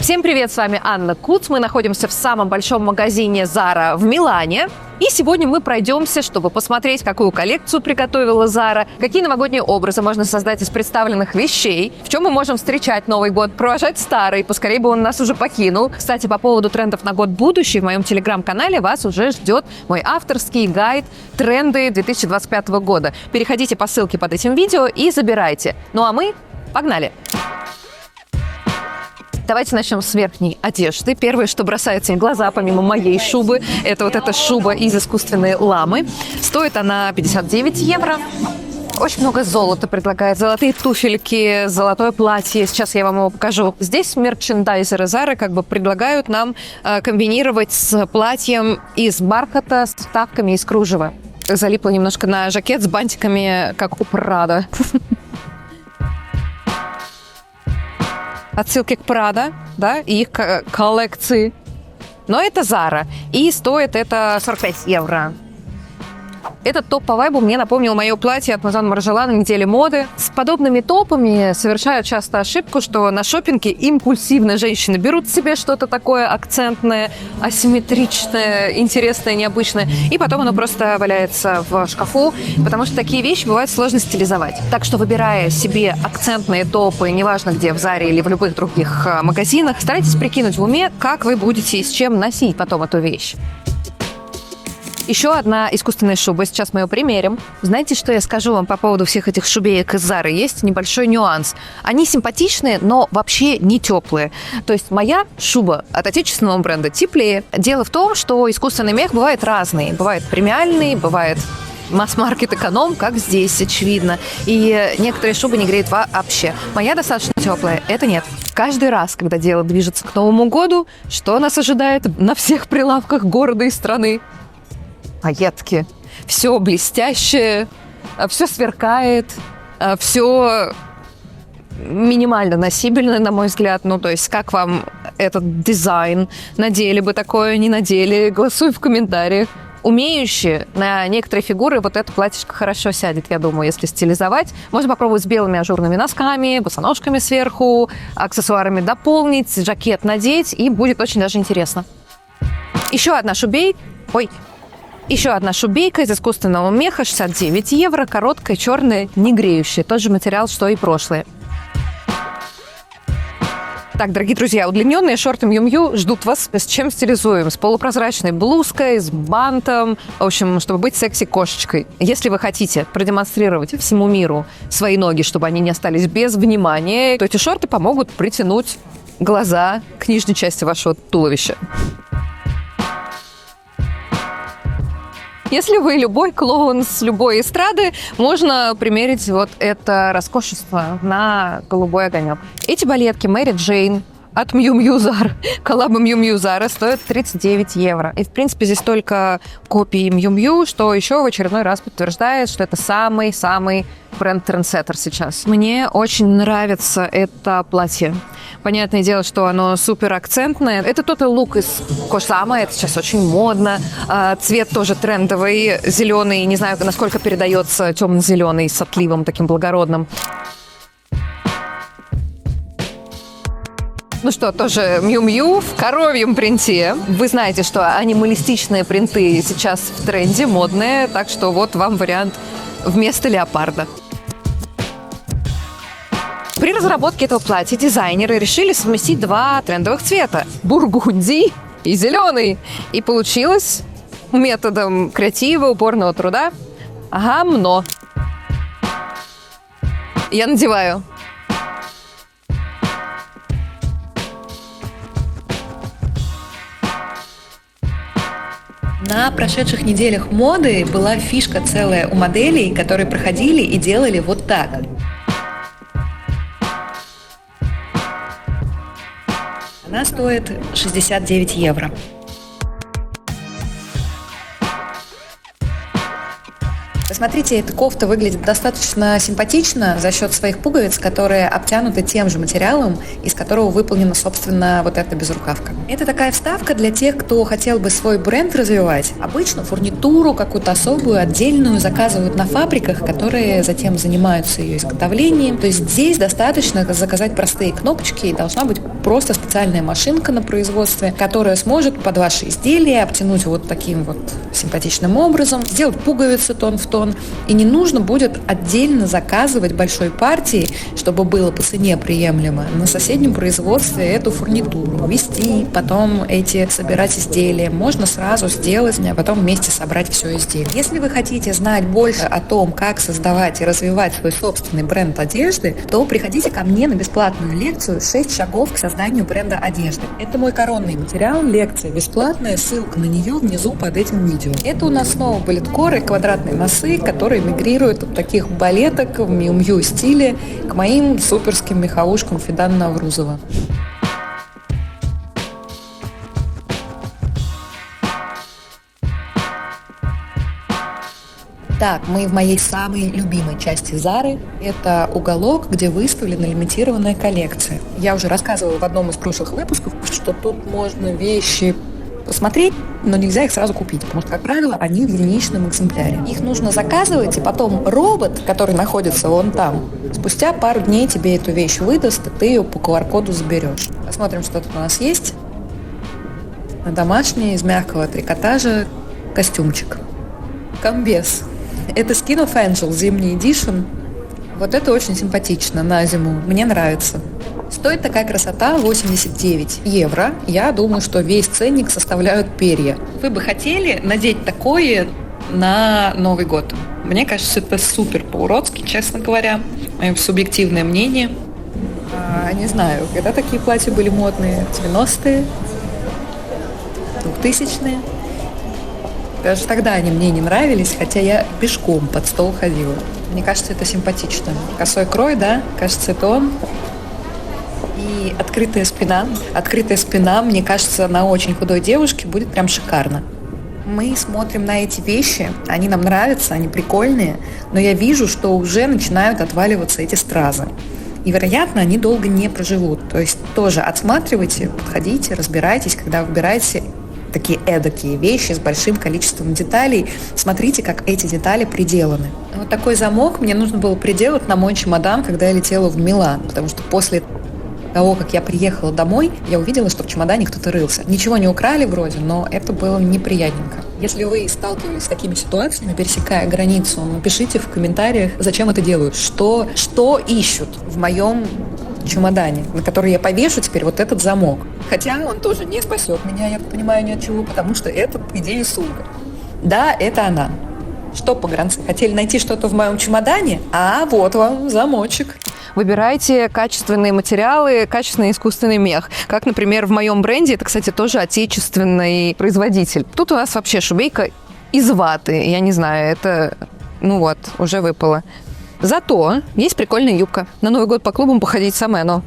Всем привет, с вами Анна Куц. Мы находимся в самом большом магазине Zara в Милане. И сегодня мы пройдемся, чтобы посмотреть, какую коллекцию приготовила Zara, какие новогодние образы можно создать из представленных вещей, в чем мы можем встречать Новый год, провожать старый, поскорее бы он нас уже покинул. Кстати, по поводу трендов на год будущий, в моем телеграм-канале вас уже ждет мой авторский гайд «Тренды 2025 года». Переходите по ссылке под этим видео и забирайте. Ну а мы погнали! Давайте начнем с верхней одежды. Первое, что бросается в глаза, помимо моей шубы, это вот эта шуба из искусственной ламы. Стоит она 59 евро. Очень много золота предлагает. Золотые туфельки, золотое платье. Сейчас я вам его покажу. Здесь мерчендайзеры Zara как бы предлагают нам комбинировать с платьем из бархата, с вставками из кружева. Залипла немножко на жакет с бантиками, как у Prada. Отсылки к Prada, да, и их коллекции. Но это Zara. И стоит это 45 евро. Этот топ по вайбу мне напомнил мое платье от Мазон Маржела на неделе моды. С подобными топами совершают часто ошибку, что на шопинге импульсивно женщины берут себе что-то такое акцентное, асимметричное, интересное, необычное, и потом оно просто валяется в шкафу, потому что такие вещи бывает сложно стилизовать. Так что, выбирая себе акцентные топы, неважно где, в Заре или в любых других магазинах, старайтесь прикинуть в уме, как вы будете и с чем носить потом эту вещь. Еще одна искусственная шуба. Сейчас мы ее примерим. Знаете, что я скажу вам по поводу всех этих шубеек из Zara? Есть небольшой нюанс. Они симпатичные, но вообще не теплые. То есть моя шуба от отечественного бренда теплее. Дело в том, что искусственный мех бывает разный. Бывает премиальный, бывает масс-маркет эконом, как здесь, очевидно. И некоторые шубы не греют вообще. Моя достаточно теплая, это нет. Каждый раз, когда дело движется к Новому году, что нас ожидает на всех прилавках города и страны? Пайетки. Все блестящее, все сверкает, все минимально носибельно, на мой взгляд. Ну, то есть, как вам этот дизайн? Надели бы такое, не надели? Голосуй в комментариях. Умеющие на некоторые фигуры вот это платьишко хорошо сядет, я думаю, если стилизовать. Можно попробовать с белыми ажурными носками, босоножками сверху, аксессуарами дополнить, жакет надеть, и будет очень даже интересно. Еще одна шубейка из искусственного меха, 69 евро, короткая, черная, не греющая. Тот же материал, что и прошлые. Так, дорогие друзья, удлиненные шорты Miu ждут вас. С чем стилизуем? С полупрозрачной блузкой, с бантом. В общем, чтобы быть секси-кошечкой. Если вы хотите продемонстрировать всему миру свои ноги, чтобы они не остались без внимания, то эти шорты помогут притянуть глаза к нижней части вашего туловища. Если вы любой клоун с любой эстрады, можно примерить вот это роскошество на голубой огонек. Эти балетки Мэри Джейн от Miu Zara, коллаба Miu Zara, стоят 39 евро. И, в принципе, здесь только копии Miu, что еще в очередной раз подтверждает, что это самый-самый бренд-трендсеттер сейчас. Мне очень нравится это платье. Понятное дело, что оно супер акцентное. Это тот лук из Косама, это сейчас очень модно. Цвет тоже трендовый, зеленый. Не знаю, насколько передается темно-зеленый с отливом таким благородным. Ну что, тоже Miu в коровьем принте. Вы знаете, что анималистичные принты сейчас в тренде, модные. Так что вот вам вариант вместо леопарда. При разработке этого платья дизайнеры решили совместить два трендовых цвета – бургундий и зеленый. И получилось методом креатива, упорного труда гамно. Я надеваю. На прошедших неделях моды была фишка целая у моделей, которые проходили и делали вот так. Она стоит 69 евро. Посмотрите, эта кофта выглядит достаточно симпатично за счет своих пуговиц, которые обтянуты тем же материалом, из которого выполнена, собственно, вот эта безрукавка. Это такая вставка для тех, кто хотел бы свой бренд развивать. Обычно фурнитуру какую-то особую, отдельную заказывают на фабриках, которые затем занимаются ее изготовлением. То есть здесь достаточно заказать простые кнопочки, и должна быть просто специальная машинка на производстве, которая сможет под ваши изделия обтянуть вот таким вот симпатичным образом, сделать пуговицы тон в тон. И не нужно будет отдельно заказывать большой партии, чтобы было по цене приемлемо, на соседнем производстве эту фурнитуру, вести, потом собирать изделия. Можно сразу сделать, а потом вместе собрать все изделие. Если вы хотите знать больше о том, как создавать и развивать свой собственный бренд одежды, то приходите ко мне на бесплатную лекцию «6 шагов к созданию бренда одежды». Это мой коронный материал, лекция бесплатная, ссылка на нее внизу под этим видео. Это у нас снова балеткоры, квадратные носы, которые мигрируют от таких балеток в миу-миу стиле к моим суперским меховушкам Фидана Наврузова. Так, мы в моей самой любимой части Зары. Это уголок, где выставлена лимитированная коллекция. Я уже рассказывала в одном из прошлых выпусков, что тут можно вещи посмотреть, но нельзя их сразу купить, потому что, как правило, они в единичном экземпляре. Их нужно заказывать, и потом робот, который находится вон там, спустя пару дней тебе эту вещь выдаст, и ты ее по QR-коду заберешь. Посмотрим, что тут у нас есть. Домашний, из мягкого трикотажа костюмчик. Комбез. Это Skin of Angel, зимний эдишн. Вот это очень симпатично на зиму. Мне нравится. Стоит такая красота 89 евро. Я думаю, что весь ценник составляют перья. Вы бы хотели надеть такое на Новый год? Мне кажется, это супер по-уродски, честно говоря. Мое субъективное мнение. Не знаю, когда такие платья были модные? 90-е? 2000-е? Даже тогда они мне не нравились, хотя я пешком под стол ходила. Мне кажется, это симпатично. Косой крой, да? Кажется, это он. И открытая спина. Открытая спина, мне кажется, на очень худой девушке будет прям шикарно. Мы смотрим на эти вещи, они нам нравятся, они прикольные, но я вижу, что уже начинают отваливаться эти стразы. И, вероятно, они долго не проживут. То есть тоже отсматривайте, подходите, разбирайтесь, когда выбираете такие эдакие вещи с большим количеством деталей. Смотрите, как эти детали приделаны. Вот такой замок мне нужно было приделать на мой чемодан, когда я летела в Милан, потому что после того, как я приехала домой, я увидела, что в чемодане кто-то рылся. Ничего не украли вроде, но это было неприятненько. Если вы сталкивались с такими ситуациями, пересекая границу, напишите в комментариях, зачем это делают, что ищут в моем чемодане, на который я повешу теперь вот этот замок. Хотя он тоже не спасет меня, я понимаю, ни от чего, потому что это, по идее, сумка. Да, это она. Что, погранцы, хотели найти что-то в моем чемодане? А вот вам замочек. Выбирайте качественные материалы, качественный искусственный мех. Как, например, в моем бренде, это, кстати, тоже отечественный производитель. Тут у нас вообще шубейка из ваты. Я не знаю, это, уже выпало. Зато есть прикольная юбка. На Новый год по клубам походить самое оно.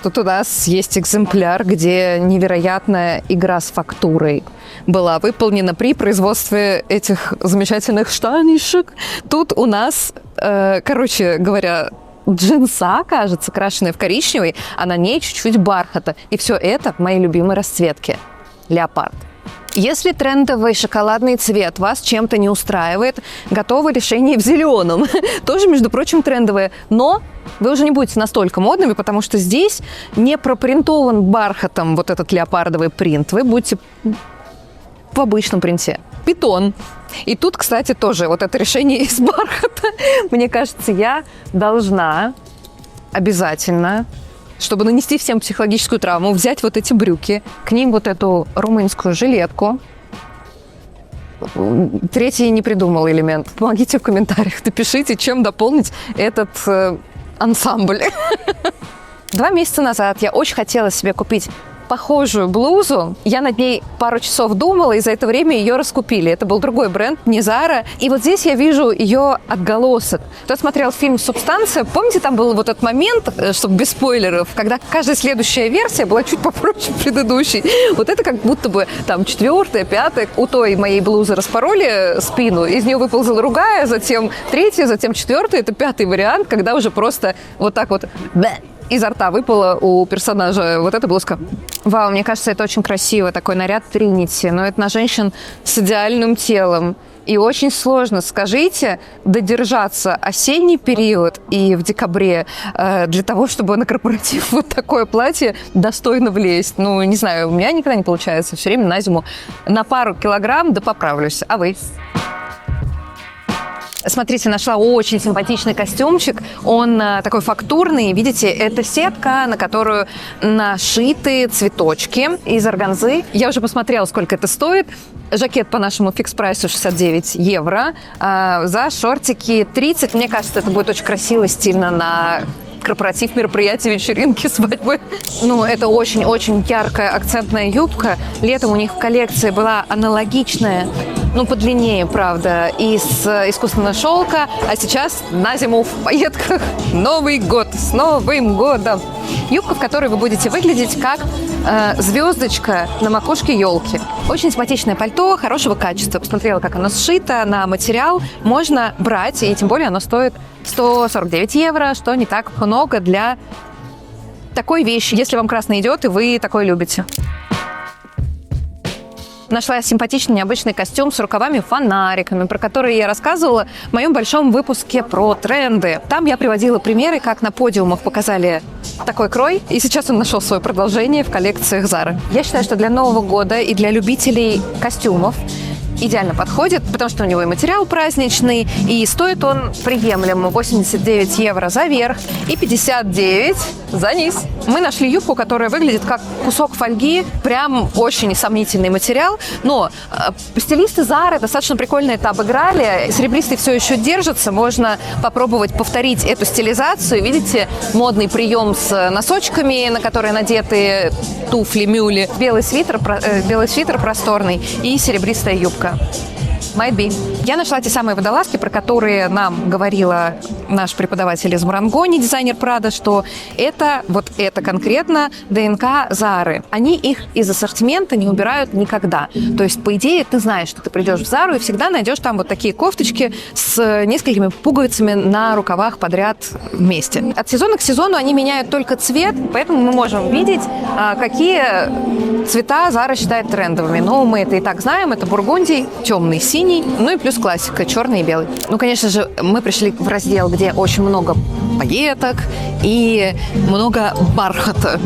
Тут у нас есть экземпляр, где невероятная игра с фактурой была выполнена при производстве этих замечательных штанишек. Тут у нас, джинса, кажется, крашеная в коричневый, а на ней чуть-чуть бархата. И все это в моей любимой расцветке. Леопард. Если трендовый шоколадный цвет вас чем-то не устраивает, готово решение в зеленом. Тоже, между прочим, трендовое. Но вы уже не будете настолько модными, потому что здесь не пропринтован бархатом вот этот леопардовый принт. Вы будете в обычном принте. Питон. И тут, кстати, тоже вот это решение из бархата. Мне кажется, я должна обязательно, чтобы нанести всем психологическую травму, взять вот эти брюки, к ним вот эту румынскую жилетку. Третий не придумал элемент. Помогите в комментариях, напишите, чем дополнить этот ансамбль. 2 месяца назад я очень хотела себе купить похожую блузу. Я над ней пару часов думала, и за это время ее раскупили. Это был другой бренд, не Zara. И вот здесь я вижу ее отголосок. Кто смотрел фильм «Субстанция», помните, там был вот этот момент, чтобы без спойлеров, когда каждая следующая версия была чуть попроще предыдущей. Вот это как будто бы там 4-я, 5-я. У той моей блузы распороли спину, из нее выползла другая, затем 3-я, затем 4-я. Это 5-й вариант, когда уже просто вот так вот изо рта выпала у персонажа вот эта блузка. Вау, мне кажется, это очень красиво, такой наряд Тринити, но это на женщин с идеальным телом. И очень сложно, скажите, додержаться осенний период и в декабре для того, чтобы на корпоратив вот такое платье достойно влезть. Ну, не знаю, у меня никогда не получается. Все время на зиму на пару килограмм да поправлюсь. А вы? Смотрите, нашла очень симпатичный костюмчик. Он такой фактурный. Видите, это сетка, на которую нашиты цветочки из органзы. Я уже посмотрела, сколько это стоит. Жакет по нашему фикс-прайсу 69 евро. За шортики 30. Мне кажется, это будет очень красиво, стильно на корпоратив, мероприятие, вечеринки, свадьбы. Ну, это очень-очень яркая акцентная юбка. Летом у них в коллекции была аналогичная, ну, подлиннее, правда, из искусственного шелка. А сейчас на зиму в пайетках Новый год. С Новым годом! Юбка, в которой вы будете выглядеть как звездочка на макушке елки. Очень симпатичное пальто, хорошего качества. Посмотрела, как оно сшито на материал. Можно брать, и тем более оно стоит 149 евро, что не так много для такой вещи, если вам красный идет, и вы такое любите. Нашла симпатичный необычный костюм с рукавами-фонариками, про которые я рассказывала в моем большом выпуске про тренды. Там я приводила примеры, как на подиумах показали такой крой, и сейчас он нашел свое продолжение в коллекциях Zara. Я считаю, что для Нового года и для любителей костюмов идеально подходит, потому что у него и материал праздничный, и стоит он приемлемо 89 евро за верх и 59 за низ. Мы нашли юбку, которая выглядит как кусок фольги, прям очень сомнительный материал, но стилисты Zara достаточно прикольно это обыграли. Серебристый все еще держится, можно попробовать повторить эту стилизацию. Видите, модный прием с носочками, на которые надеты туфли-мюли, белый свитер просторный и серебристая юбка. Might be. Я нашла те самые водолазки, про которые нам говорила наш преподаватель из Марангони, дизайнер Прада, что это, вот это конкретно ДНК Зары. Они их из ассортимента не убирают никогда. То есть, по идее, ты знаешь, что ты придешь в Зару и всегда найдешь там вот такие кофточки с несколькими пуговицами на рукавах подряд вместе. От сезона к сезону они меняют только цвет, поэтому мы можем видеть, какие цвета Зара считает трендовыми. Но мы это и так знаем. Это бургундий, темный, синий, ну и плюс классика, черный и белый. Ну, конечно же, мы пришли в раздел, где очень много пайеток и много бархата.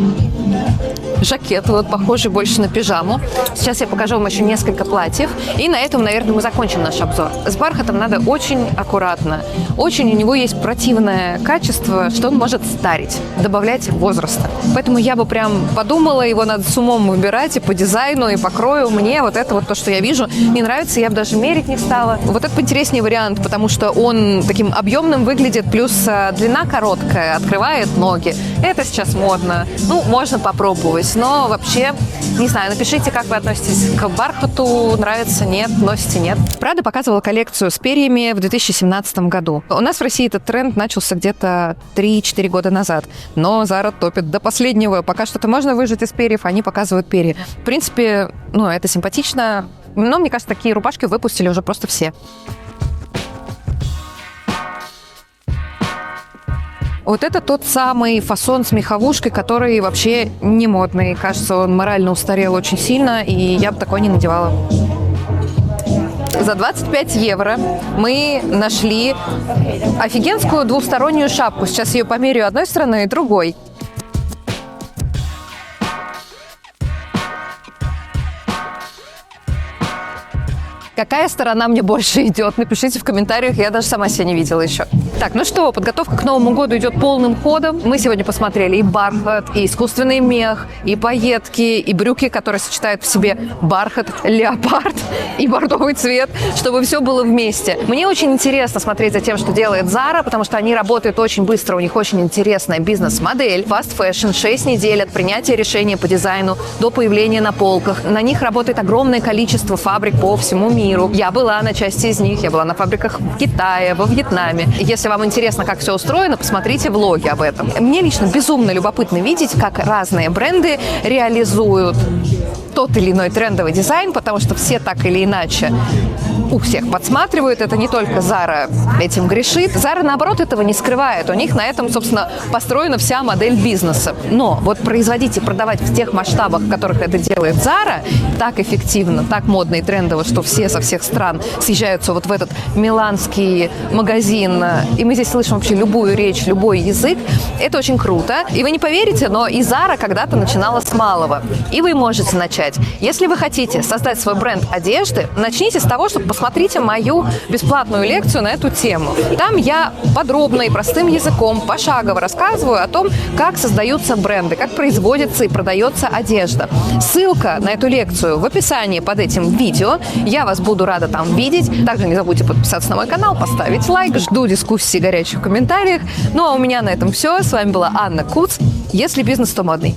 Жакет, вот похожий больше на пижаму. Сейчас я покажу вам еще несколько платьев. И на этом, наверное, мы закончим наш обзор. С бархатом надо очень аккуратно. Очень у него есть противное качество, что он может старить, добавлять возраста. Поэтому я бы прям подумала, его надо с умом выбирать и по дизайну, и по крою. Мне вот это вот то, что я вижу, не нравится, я бы даже мерить не стала. Вот это поинтереснее вариант, потому что он таким объемным выглядит, плюс длина короткая, открывает ноги. Это сейчас модно. Ну, можно попробовать. Но вообще, не знаю, напишите, как вы относитесь к бархату, нравится, нет, носите, нет. Прада показывала коллекцию с перьями в 2017 году. У нас в России этот тренд начался где-то 3-4 года назад, но Zara топит до последнего. Пока что-то можно выжать из перьев, они показывают перья. В принципе, ну, это симпатично, но, мне кажется, такие рубашки выпустили уже просто все. Вот это тот самый фасон с меховушкой, который вообще не модный. Кажется, он морально устарел очень сильно, и я бы такой не надевала. За 25 евро мы нашли офигенскую двустороннюю шапку. Сейчас ее померяю одной стороной и другой. Какая сторона мне больше идет? Напишите в комментариях, я даже сама себя не видела еще. Так, ну что, подготовка к Новому году идет полным ходом. Мы сегодня посмотрели и бархат, и искусственный мех, и пайетки, и брюки, которые сочетают в себе бархат, леопард и бордовый цвет, чтобы все было вместе. Мне очень интересно смотреть за тем, что делает Zara, потому что они работают очень быстро, у них очень интересная бизнес-модель. Fast fashion, 6 недель от принятия решения по дизайну до появления на полках. На них работает огромное количество фабрик по всему миру. Я была на части из них, я была на фабриках в Китае, во Вьетнаме. Если вам интересно, как все устроено, посмотрите влоги об этом. Мне лично безумно любопытно видеть, как разные бренды реализуют тот или иной трендовый дизайн, потому что все так или иначе у всех подсматривают. Это не только Zara этим грешит. Zara, наоборот, этого не скрывает. У них на этом, собственно, построена вся модель бизнеса. Но вот производить и продавать в тех масштабах, в которых это делает Zara, так эффективно, так модно и трендово, что все со всех стран съезжаются вот в этот миланский магазин, и мы здесь слышим вообще любую речь, любой язык. Это очень круто. И вы не поверите, но и Zara когда-то начинала с малого. И вы можете начать. Если вы хотите создать свой бренд одежды, начните с того, что посмотрите мою бесплатную лекцию на эту тему. Там я подробно и простым языком, пошагово рассказываю о том, как создаются бренды, как производится и продается одежда. Ссылка на эту лекцию в описании под этим видео. Я вас буду рада там видеть. Также не забудьте подписаться на мой канал, поставить лайк. Жду дискуссий горячих в комментариях. Ну а у меня на этом все. С вами была Анна Куц. Если бизнес, то модный.